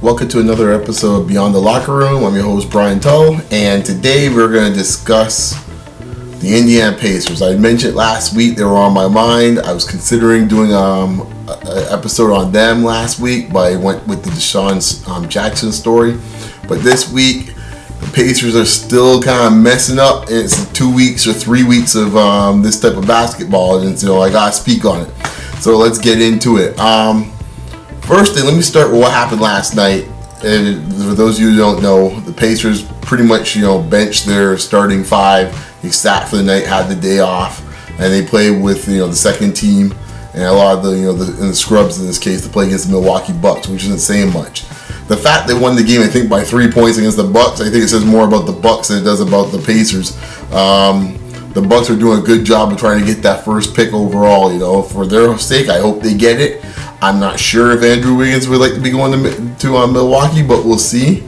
Welcome to another episode of Beyond the Locker Room. I'm your host, Brian Tull, and today we're going to discuss the Indiana Pacers. I mentioned last week they were on my mind. I was considering doing an episode on them last week, but I went with the Deshaun Jackson story. But this week, the Pacers are still kind of messing up, and it's 2 weeks or 3 weeks of this type of basketball, and so I got to speak on it. So let's get into it. First thing, let me start with what happened last night. And for those of you who don't know, the Pacers pretty much, benched their starting five. They sat for the night, had the day off, and they played with, the second team and a lot of the scrubs in this case to play against the Milwaukee Bucks, which isn't saying much. The fact they won the game, I think, by 3 points against the Bucks, I think it says more about the Bucks than it does about the Pacers. The Bucks are doing a good job of trying to get that first pick overall. For their sake, I hope they get it. I'm not sure if Andrew Wiggins would like to be going to Milwaukee, but we'll see.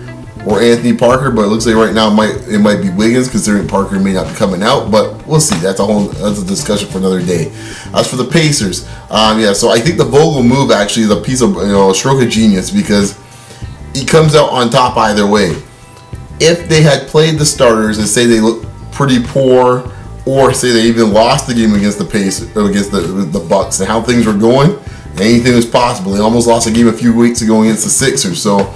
Or Anthony Parker, but it looks like right now it might be Wiggins, considering Parker may not be coming out. But we'll see. That's a discussion for another day. As for the Pacers, so I think the Vogel move actually is a piece of a stroke of genius, because he comes out on top either way. If they had played the starters and say they look pretty poor, or say they even lost the game against the Pacers or against the Bucks, and how things were going, anything was possible. They almost lost a game a few weeks ago against the Sixers. So,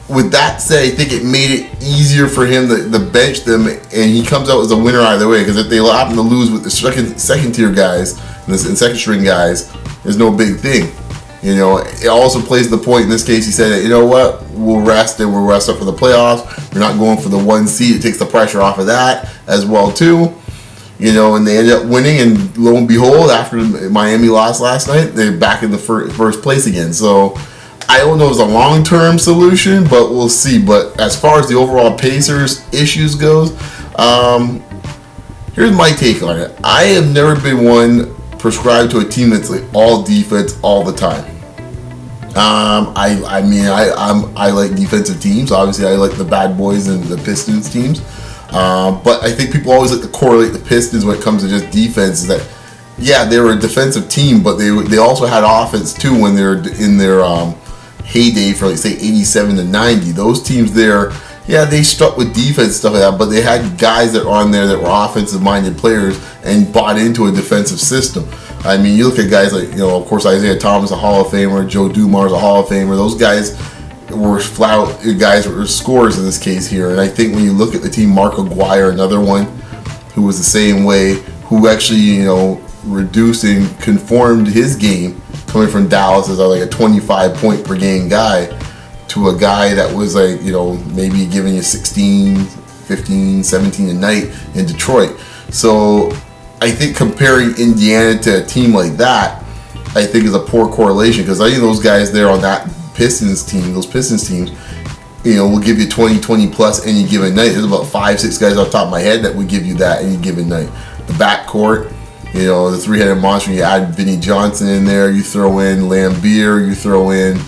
with that said, I think it made it easier for him to bench them, and he comes out as a winner either way. Because if they happen to lose with the second tier guys and second string guys, there's no big thing. It also plays the point in this case. He said that, we'll rest and we'll rest up for the playoffs. We're not going for the 1 seed. It takes the pressure off of that as well too. And they ended up winning, and lo and behold, after Miami lost last night, they're back in the first place again. So I don't know if it's a long-term solution, but we'll see. But as far as the overall Pacers issues goes, here's my take on it. I have never been one prescribed to a team that's like all defense all the time. I like defensive teams. Obviously, I like the Bad Boys and the Pistons teams. But I think people always like to correlate the Pistons when it comes to just defense. Is that, they were a defensive team, but they also had offense too when they were in their heyday for, say, 87 to 90. Those teams there, they stuck with defense stuff like that, but they had guys that were on there that were offensive-minded players and bought into a defensive system. I mean, you look at guys like, of course, Isaiah Thomas, a Hall of Famer, Joe Dumars, a Hall of Famer. Those guys were were scorers in this case here. And I think when you look at the team, Mark Aguirre, another one who was the same way, who actually, reduced and conformed his game coming from Dallas as like a 25 point per game guy to a guy that was like, maybe giving you 16, 15, 17 a night in Detroit. So I think comparing Indiana to a team like that, I think is a poor correlation, because I think those guys there on that Pistons teams will give you 20 plus any given night. There's about 5-6 guys off the top of my head that would give you that any given night. The backcourt, the three-headed monster, you add Vinnie Johnson in there, you throw in Lambeer, you throw in,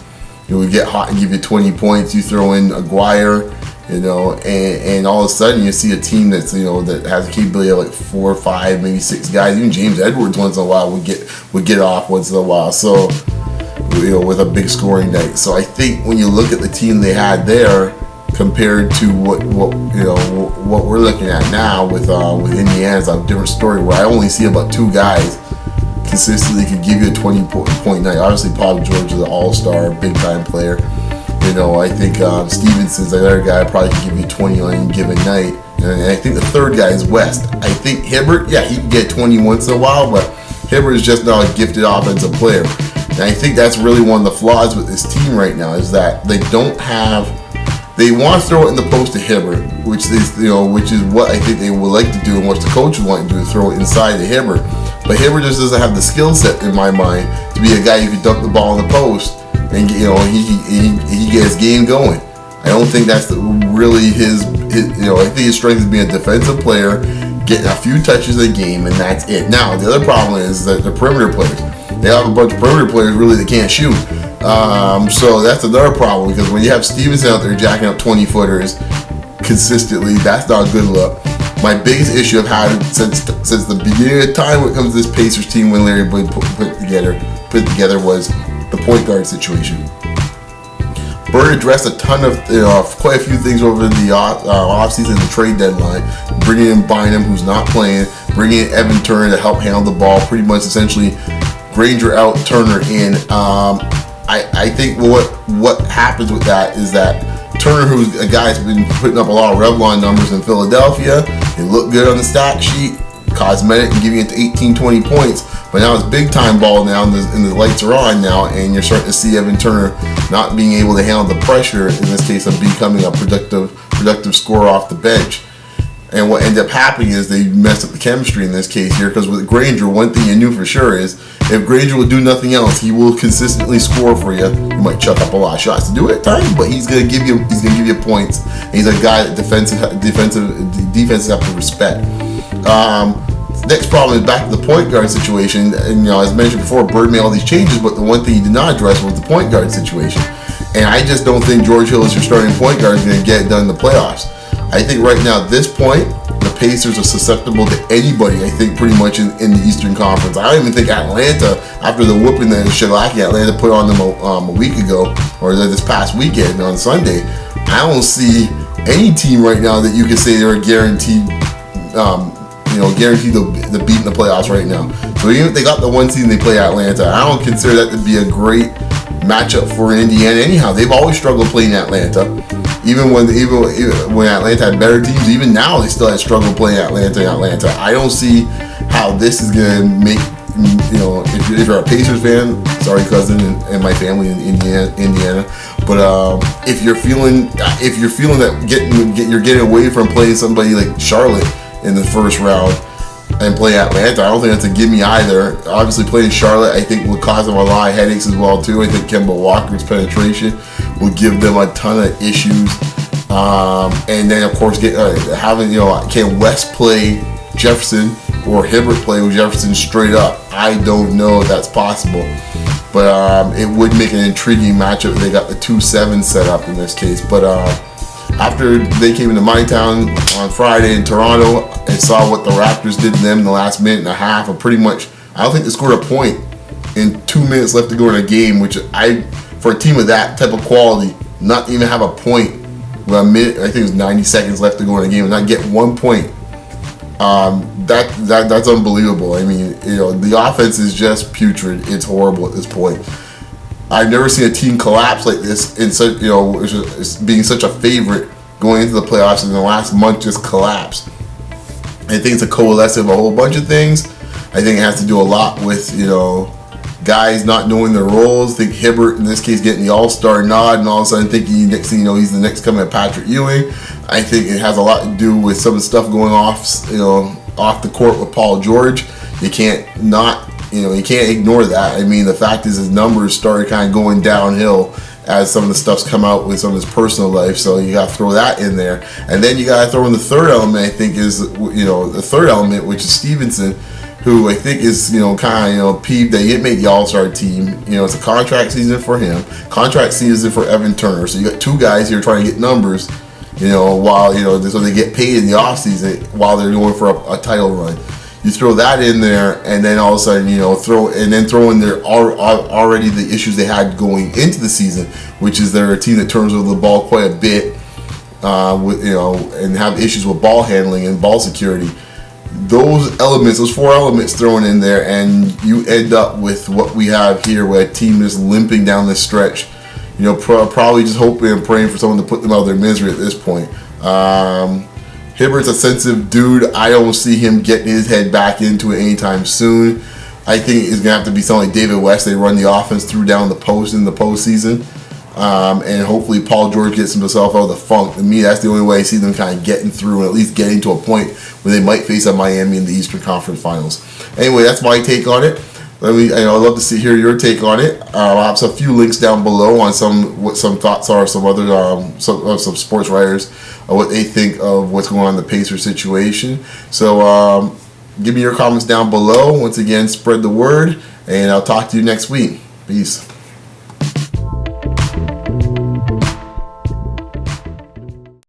would get hot and give you 20 points, you throw in Aguirre, and all of a sudden you see a team that's, that has a capability of like 4 or 5, maybe 6 guys. Even James Edwards once in a while would get off once in a while. So, with a big scoring night. So I think when you look at the team they had there compared to what we're looking at now with Indiana, it's a different story, where I only see about 2 guys consistently could give you a 20-point night. Obviously, Paul George is an all-star, big-time player. I think Stevenson's another guy probably could give you 20 on any given night. And I think the third guy is West. I think Hibbert, he can get 20 once in a while, but Hibbert is just not a gifted offensive player. And I think that's really one of the flaws with this team right now, is that they want to throw it in the post to Hibbert, which is what I think they would like to do, and what the coach would want to do, throw it inside to Hibbert. But Hibbert just doesn't have the skill set, in my mind, to be a guy who can dunk the ball in the post and he gets his game going. I don't think that's really his. I think his strength is being a defensive player, getting a few touches a game, and that's it. Now the other problem is that the perimeter players. They have a bunch of perimeter players really that can't shoot. So that's another problem, because when you have Stevenson out there jacking up 20-footers consistently, that's not a good look. My biggest issue I've had since the beginning of time when it comes to this Pacers team when Larry Bird put together was the point guard situation. Bird addressed a ton of, quite a few things over the offseason and trade deadline. Bringing in Bynum, who's not playing, bringing in Evan Turner to help handle the ball, pretty much essentially Granger out, Turner in. I think what happens with that is that Turner, who's a guy who's been putting up a lot of Revlon numbers in Philadelphia, they look good on the stat sheet, cosmetic and giving it to 18, 20 points. But now it's big time ball now, and the lights are on now, and you're starting to see Evan Turner not being able to handle the pressure, in this case of becoming a productive scorer off the bench. And what ended up happening is they messed up the chemistry in this case here, because with Granger, one thing you knew for sure is if Granger will do nothing else, he will consistently score for you. You might chuck up a lot of shots to do it at times, but he's gonna give you points. And he's a guy that defenses have to respect. Next problem is back to the point guard situation. And as mentioned before, Bird made all these changes, but the one thing he did not address was the point guard situation. And I just don't think George Hill as your starting point guard is going to get it done in the playoffs. I think right now at this point, the Pacers are susceptible to anybody, I think, pretty much in the Eastern Conference. I don't even think Atlanta, after the whooping that shellacking Atlanta put on them a week ago, or this past weekend on Sunday, I don't see any team right now that you can say they're guaranteed to beat in the playoffs right now. So even if they got the one seed and they play Atlanta, I don't consider that to be a great matchup for Indiana. Anyhow, they've always struggled playing Atlanta. Even when Atlanta had better teams, even now they still had struggled playing Atlanta. I don't see how this is gonna make, if you're a Pacers fan, sorry cousin and my family in Indiana, but if you're feeling that you're getting away from playing somebody like Charlotte in the first round and play Atlanta, I don't think that's a gimme either. Obviously playing Charlotte, I think, will cause them a lot of headaches as well too. I think Kemba Walker's penetration will give them a ton of issues. And then of course can West play Jefferson or Hibbert play with Jefferson straight up? I don't know if that's possible. But it would make an intriguing matchup if they got the 2-7 set up in this case. But after they came into my town on Friday in Toronto and saw what the Raptors did to them in the last minute and a half, and pretty much, I don't think they scored a point in 2 minutes left to go in a game, which for a team of that type of quality, not even have a point with a minute, I think it was 90 seconds left to go in a game, and not get 1 point. That's unbelievable. I mean, the offense is just putrid. It's horrible at this point. I've never seen a team collapse like this in such, being such a favorite going into the playoffs, and in the last month just collapse. I think it's a coalescence of a whole bunch of things. I think it has to do a lot with, guys not knowing their roles. I think Hibbert, in this case, getting the all-star nod, and all of a sudden thinking next thing you know, he's the next coming of Patrick Ewing. I think it has a lot to do with some of the stuff going off the court with Paul George. You can't ignore that. I mean, the fact is his numbers started kind of going downhill as some of the stuff's come out with some of his personal life. So you got to throw that in there. And then you got to throw in the third element, I think, is, the third element, which is Stevenson, who I think is, kind of, peeved that he didn't make the All-Star team. It's a contract season for him, contract season for Evan Turner. So you got two guys here trying to get numbers, while, so they get paid in the offseason while they're going for a title run. You throw that in there, and then all of a sudden, throw in there already the issues they had going into the season, which is they're a team that turns over the ball quite a bit, and have issues with ball handling and ball security. Those four elements thrown in there, and you end up with what we have here, where a team is limping down the stretch. Probably just hoping and praying for someone to put them out of their misery at this point. Hibbert's a sensitive dude. I don't see him getting his head back into it anytime soon. I think it's going to have to be something like David West. They run the offense through down the post in the postseason. And hopefully Paul George gets himself out of the funk. To me, that's the only way I see them kind of getting through and at least getting to a point where they might face a Miami in the Eastern Conference Finals. Anyway, that's my take on it. I'd love to hear your take on it. I'll have a few links down below on what some thoughts are, some other some sports writers, what they think of what's going on in the Pacers situation. So give me your comments down below. Once again, spread the word, and I'll talk to you next week. Peace.